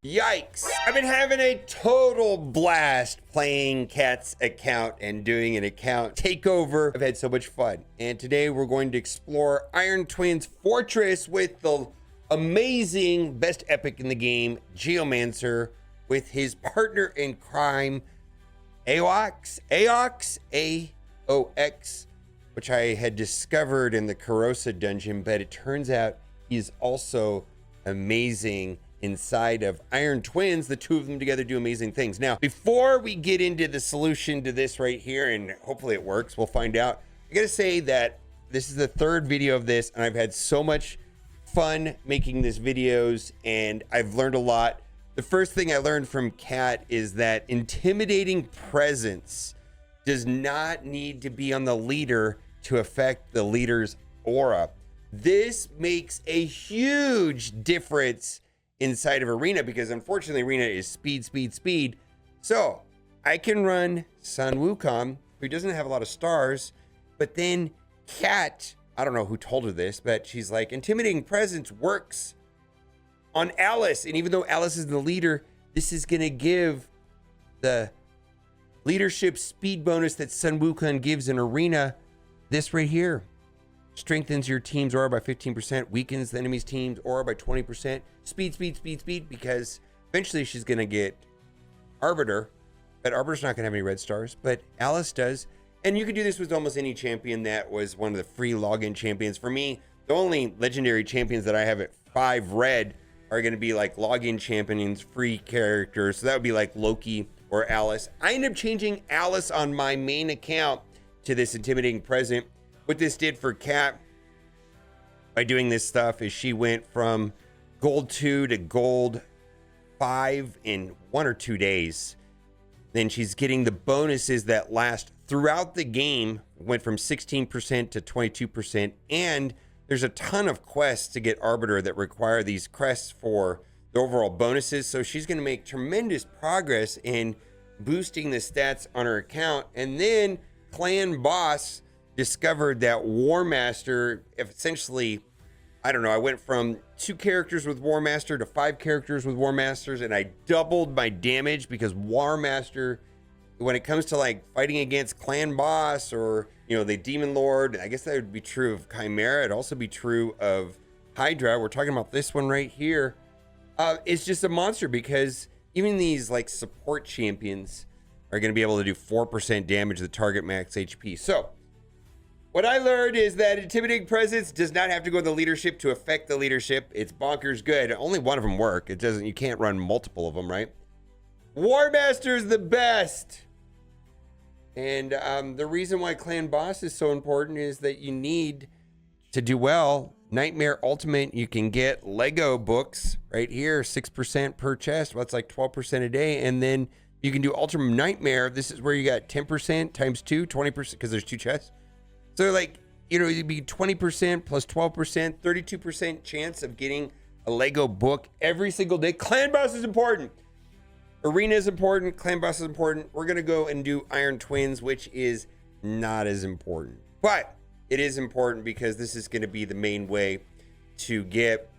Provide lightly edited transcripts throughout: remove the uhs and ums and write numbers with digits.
Yikes. I've been having a total blast playing Kat's account and doing an account takeover. I've had so much fun. And today we're going to explore Iron Twins Fortress with the amazing best epic in the game, Geomancer, with his partner in crime, AOX, which I had discovered in the Corrosa dungeon, but it turns out he's also amazing inside of Iron Twins. The two of them together do amazing things. Now, before we get into the solution to this right here, and hopefully it works, we'll find out. I gotta say that this is the third video of this, and I've had so much fun making these videos, and I've learned a lot. The first thing I learned from Kat is that intimidating presence does not need to be on the leader to affect the leader's aura. This makes a huge difference inside of Arena, because unfortunately Arena is speed. So I can run Sun Wukong, who doesn't have a lot of stars, but then Kat, I don't know who told her this, but she's like, intimidating presence works on Alice. And even though Alice is the leader, this is gonna give the leadership speed bonus that Sun Wukong gives in Arena. This right here strengthens your team's aura by 15%, weakens the enemy's team's aura by 20%. Speed, because eventually she's gonna get Arbiter, but Arbiter's not gonna have any red stars, but Alice does. And you can do this with almost any champion that was one of the free login champions. For me, the only legendary champions that I have at 5 red are gonna be like login champions, free characters. So that would be like Loki or Alice. I ended up changing Alice on my main account to this intimidating present. What this did for Kat by doing this stuff is she went from gold 2 to gold 5 in 1 or 2 days. Then she's getting the bonuses that last throughout the game, went from 16% to 22%. And there's a ton of quests to get Arbiter that require these crests for the overall bonuses. So she's going to make tremendous progress in boosting the stats on her account. And then Clan Boss discovered that War Master, essentially, I don't know, I went from 2 characters with War Master to 5 characters with War Masters, and I doubled my damage because War Master, when it comes to like fighting against Clan Boss or, you know, the Demon Lord, I guess that would be true of Chimera. It'd also be true of Hydra. We're talking about this one right here. It's just a monster, because even these like support champions are going to be able to do 4% damage to the target max HP. So what I learned is that intimidating presence does not have to go in the leadership to affect the leadership. It's bonkers good. Only one of them work. It doesn't, you can't run multiple of them, right? War Master is the best. And the reason why Clan Boss is so important is that you need to do well. Nightmare Ultimate, you can get Lego books right here, 6% per chest. Well, that's like 12% a day. And then you can do Ultimate Nightmare. This is where you got 10% times 2, 20%, because there's 2 chests. So like, you know, it'd be 20% plus 12%, 32% chance of getting a Lego book every single day. Clan Boss is important. Arena is important. Clan Boss is important. We're going to go and do Iron Twins, which is not as important. But it is important because this is going to be the main way to get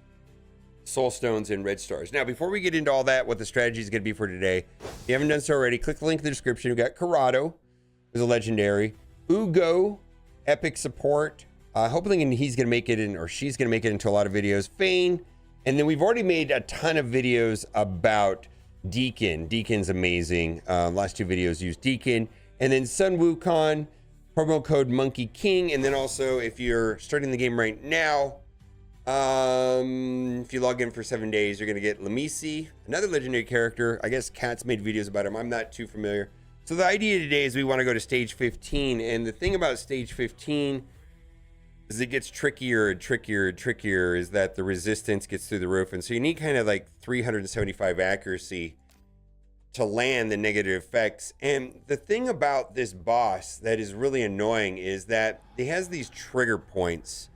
Soul Stones and Red Stars. Now, before we get into all that, what the strategy is going to be for today, if you haven't done so already, click the link in the description. We've got Corrado, who's a legendary. Ugo, epic support. Hopefully he's going to make it in, or she's going to make it into a lot of videos. Fane. And then we've already made a ton of videos about Deacon. Deacon's amazing. Last 2 videos use Deacon. And then Sun Wukong, promo code Monkey King. And then also, if you're starting the game right now, if you log in for 7 days, you're going to get Lamisi, another legendary character. I guess Kat's made videos about him. I'm not too familiar. So the idea today is we want to go to stage 15. And the thing about stage 15 is it gets trickier and trickier and trickier, is that the resistance gets through the roof. And so you need kind of like 375 accuracy to land the negative effects. And the thing about this boss that is really annoying is that he has these trigger points.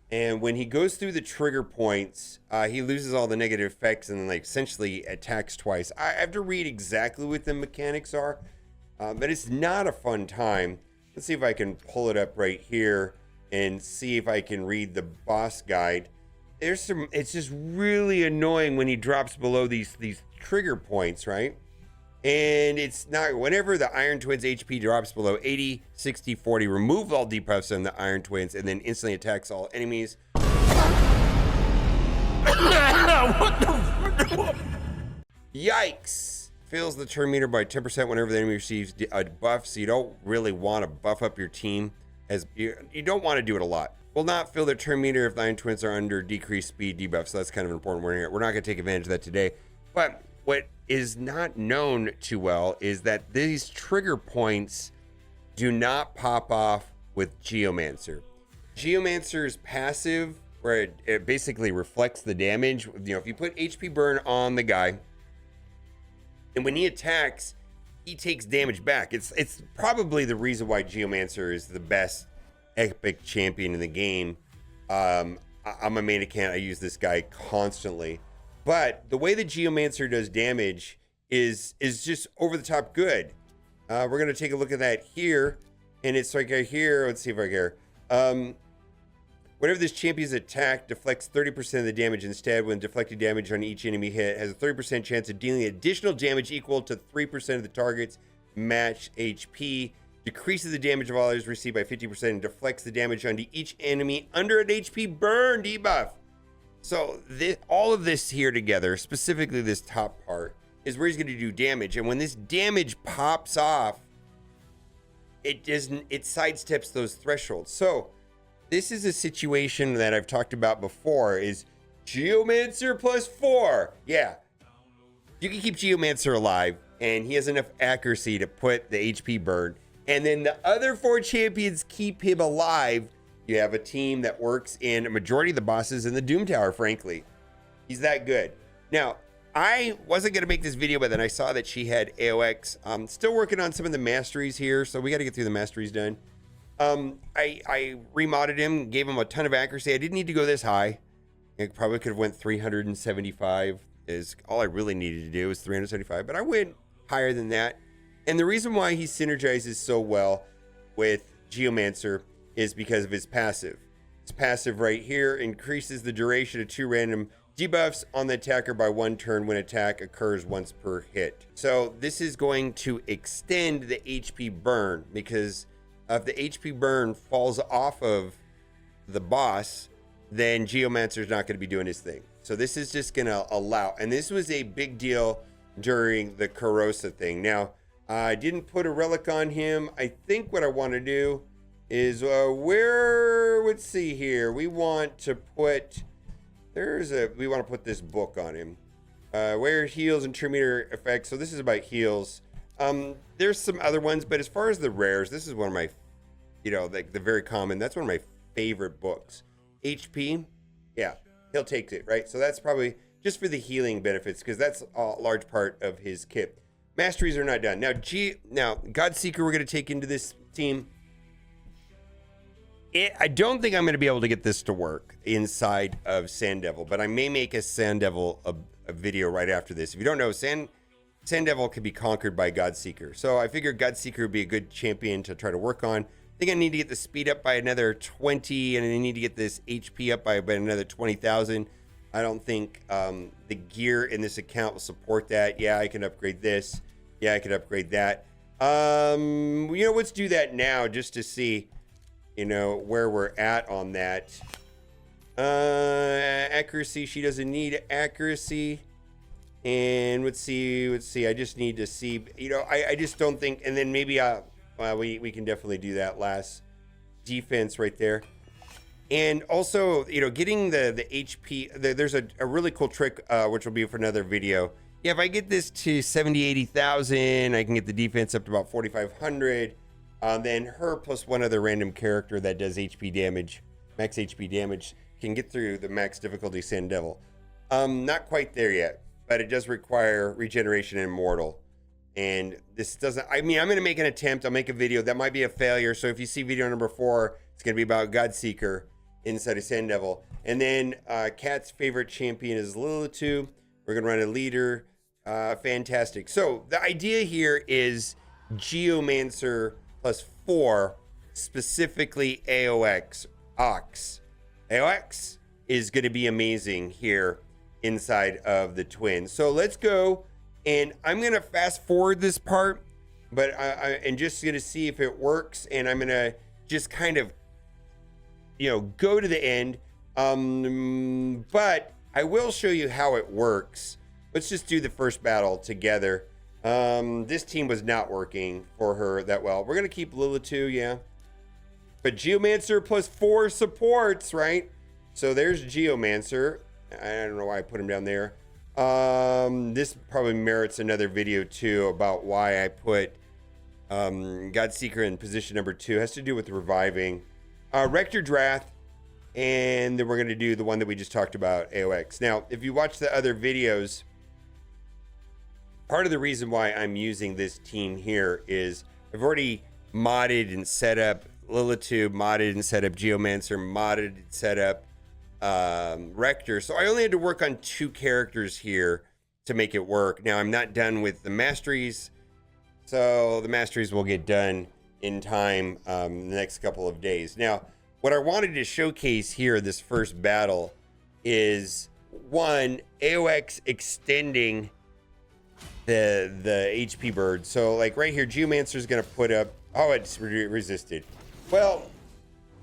And when he goes through the trigger points, he loses all the negative effects and then like essentially attacks twice. I have to read exactly what the mechanics are, but it's not a fun time. Let's see if I can pull it up right here and see if I can read the boss guide. it's just really annoying when he drops below these trigger points, right? And it's not, whenever the Iron Twins HP drops below 80, 60, 40, remove all debuffs on the Iron Twins and then instantly attacks all enemies. Yikes! Fails the turn meter by 10% whenever the enemy receives a buff, so you don't really want to buff up your team, as you don't want to do it a lot. Will not fill their turn meter if the Iron Twins are under decreased speed debuff, so that's kind of important. We're not going to take advantage of that today. But what is not known too well is that these trigger points do not pop off with Geomancer. Geomancer's passive, where it basically reflects the damage. You know, if you put HP burn on the guy, and when he attacks, he takes damage back. It's probably the reason why Geomancer is the best epic champion in the game. I'm a main account. I use this guy constantly. But the way that Geomancer does damage is just over the top good. We're going to take a look at that here. And it's like here. Let's see if I care. Whenever this champion's attack deflects 30% of the damage instead, when deflected damage on each enemy hit has a 30% chance of dealing additional damage equal to 3% of the target's match HP, decreases the damage of all others received by 50%, and deflects the damage onto each enemy under an HP burn debuff. So all of this here together, specifically this top part, is where he's going to do damage. And when this damage pops off, it sidesteps those thresholds. So this is a situation that I've talked about before, is Geomancer +4. Yeah, you can keep Geomancer alive, and he has enough accuracy to put the HP burn. And then the other 4 champions keep him alive. You have a team that works in a majority of the bosses in the Doom Tower, frankly. He's that good. Now, I wasn't going to make this video, but then I saw that she had AOX. I'm still working on some of the masteries here, so we got to get through the masteries done. I remodded him, gave him a ton of accuracy. I didn't need to go this high. I probably could have went 375 is all I really needed to do was 375, but I went higher than that. And the reason why he synergizes so well with Geomancer is because of his passive. His passive right here increases the duration of 2 random debuffs on the attacker by 1 turn when attack occurs once per hit. So this is going to extend the HP burn, because if the HP burn falls off of the boss, then Geomancer's not going to be doing his thing. So this is just going to allow, and this was a big deal during the Corrosa thing. Now, I didn't put a relic on him. I think what I want to do is let's see here. We want to put, we want to put this book on him. Where heals and turn meter effects. So this is about heals. There's some other ones, but as far as the rares, this is one of my, like the very common, that's one of my favorite books. HP, yeah, he'll take it, right? So that's probably just for the healing benefits, because that's a large part of his kit. Masteries are not done. Now, Godseeker we're going to take into this team. I don't think I'm going to be able to get this to work inside of Sand Devil, but I may make a Sand Devil a video right after this. If you don't know, Sand Devil can be conquered by Godseeker. So I figured Godseeker would be a good champion to try to work on. I think I need to get the speed up by another 20, and I need to get this HP up by about another 20,000. I don't think the gear in this account will support that. Yeah, I can upgrade this. Yeah, I can upgrade that. Let's do that now just to see, where we're at on that. Accuracy, she doesn't need accuracy. And let's see. I just need to see, I just don't think, and then maybe we can definitely do that last defense right there. And also, getting the HP, there's a really cool trick, which will be for another video. Yeah, if I get this to 70, 80,000, I can get the defense up to about 4,500. Then her plus one other random character that does HP damage, max HP damage, can get through the max difficulty Sand Devil. Not quite there yet, but it does require regeneration and immortal. And this doesn't, I'm going to make an attempt. I'll make a video. That might be a failure. So if you see video number 4, it's going to be about Godseeker inside of Sand Devil. And then Kat's favorite champion is Lilitu. We're going to run a leader. Fantastic. So the idea here is Geomancer +4, specifically AOX. AOX? is going to be amazing here inside of the Twins. So let's go, and I'm going to fast forward this part, but and just going to see if it works, and I'm going to just kind of, you know, go to the end. But I will show you how it works. Let's just do the first battle together. This team was not working for her that well. We're going to keep Lilitu, yeah. But Geomancer plus 4 supports, right? So there's Geomancer. I don't know why I put him down there. This probably merits another video too about why I put Godseeker in position number 2. It has to do with reviving. Rector Drath. And then we're going to do the one that we just talked about, AOX. Now, if you watch the other videos, part of the reason why I'm using this team here is I've already modded and set up Lilitu, modded and set up Geomancer, modded and set up Rector. So I only had to work on 2 characters here to make it work. Now, I'm not done with the Masteries. So the Masteries will get done in time the next couple of days. Now, what I wanted to showcase here, this first battle, is one, AOX extending the HP bird. So like right here, Geomancer is going to put up, oh, it's resisted. Well,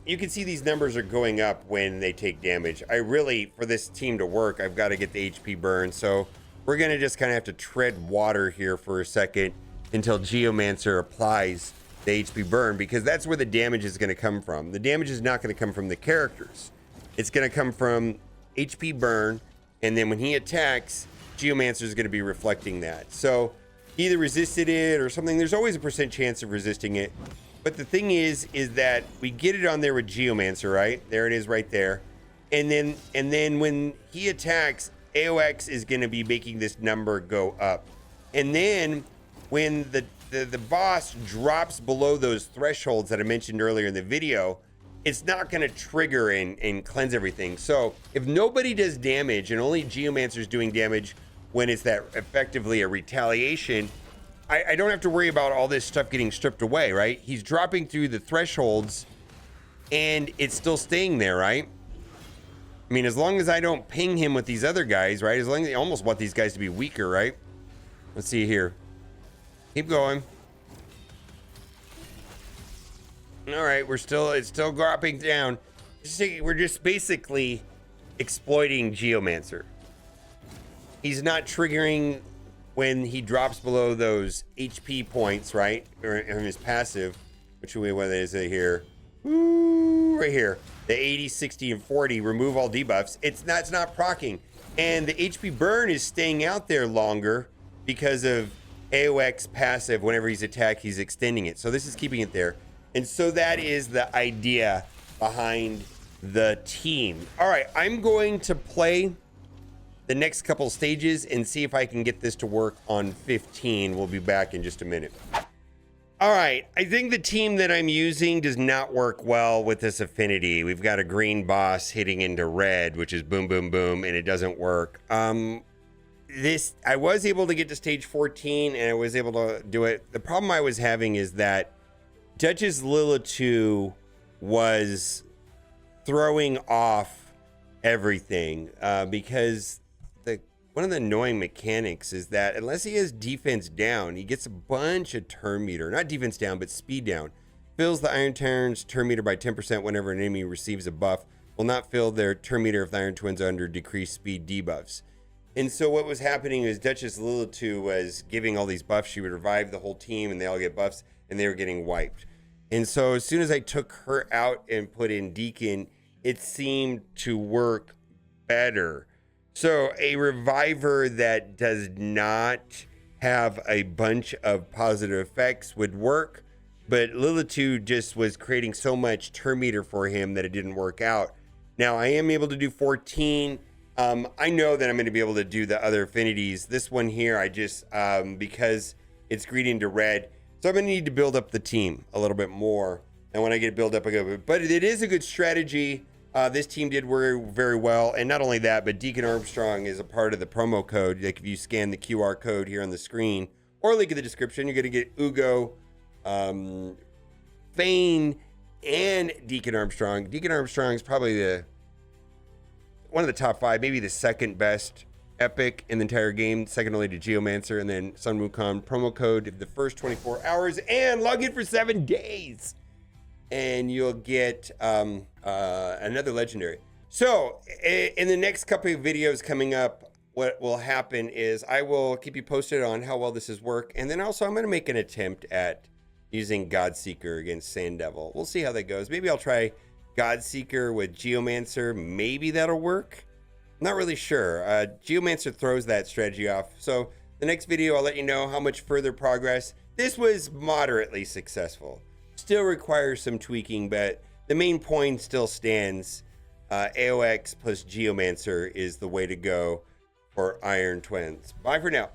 you can see these numbers are going up when they take damage. I really, for this team to work, I've got to get the HP burn. So we're going to just kind of have to tread water here for a second until Geomancer applies the HP burn, because that's where the damage is going to come from. The damage is not going to come from the characters. It's going to come from HP burn, and then when he attacks, Geomancer is going to be reflecting that. So he either resisted it or something. There's always a % chance of resisting it. But the thing is that we get it on there with Geomancer, right? There it is right there. And then when he attacks, AOX is going to be making this number go up. And then when the boss drops below those thresholds that I mentioned earlier in the video, it's not going to trigger and cleanse everything. So if nobody does damage and only Geomancer's doing damage when it's that effectively a retaliation, I don't have to worry about all this stuff getting stripped away, right? He's dropping through the thresholds and it's still staying there, right? I mean, as long as I don't ping him with these other guys, right? As long as I almost want these guys to be weaker, right? Let's see here. Keep going. All right, it's still dropping down. We're just basically exploiting Geomancer. He's not triggering when he drops below those HP points, right? Or in his passive, which way what is it here? Ooh, right here. The 80, 60, and 40, remove all debuffs. It's not proccing. And the HP burn is staying out there longer because of AOX passive. Whenever he's attacked, he's extending it. So this is keeping it there. And so that is the idea behind the team. All right, I'm going to play the next couple stages and see if I can get this to work on 15. We'll be back in just a minute. All right, I think the team that I'm using does not work well with this affinity. We've got a green boss hitting into red, which is boom, boom, boom, and it doesn't work. I was able to get to stage 14 and I was able to do it. The problem I was having is that Duchess Lilitu was throwing off everything because one of the annoying mechanics is that unless he has defense down, he gets a bunch of turn meter, not defense down, but speed down. Fills the Iron Tyrant's turn meter by 10% whenever an enemy receives a buff. Will not fill their turn meter if the Iron Twins are under decreased speed debuffs. And so what was happening is Duchess Lilitu was giving all these buffs. She would revive the whole team and they all get buffs and they were getting wiped. And so as soon as I took her out and put in Deacon, it seemed to work better. So a reviver that does not have a bunch of positive effects would work, but Lilitu just was creating so much turn meter for him that it didn't work out. Now I am able to do 14. I know that I'm going to be able to do the other affinities. This one here, I just, because it's green into red. So I'm going to need to build up the team a little bit more. And when I get it built up, I go, but it is a good strategy. This team did work very well. And not only that, but Deacon Armstrong is a part of the promo code. Like if you scan the QR code here on the screen or link in the description, you're going to get Ugo, Fane, and Deacon Armstrong. Deacon Armstrong is probably one of the top 5, maybe the second best epic in the entire game, second only to Geomancer, and then Sun Wukong. Promo code the first 24 hours and log in for 7 days, and you'll get another legendary. So in the next couple of videos coming up, what will happen is I will keep you posted on how well this is work, and then also I'm going to make an attempt at using Godseeker against Sand Devil. We'll see how that goes. Maybe I'll try Godseeker with Geomancer. Maybe that'll work. I'm not really sure. Geomancer throws that strategy off. So the next video, I'll let you know how much further progress. This was moderately successful. Still requires some tweaking, but the main point still stands. AOX plus Geomancer is the way to go for Iron Twins. Bye for now.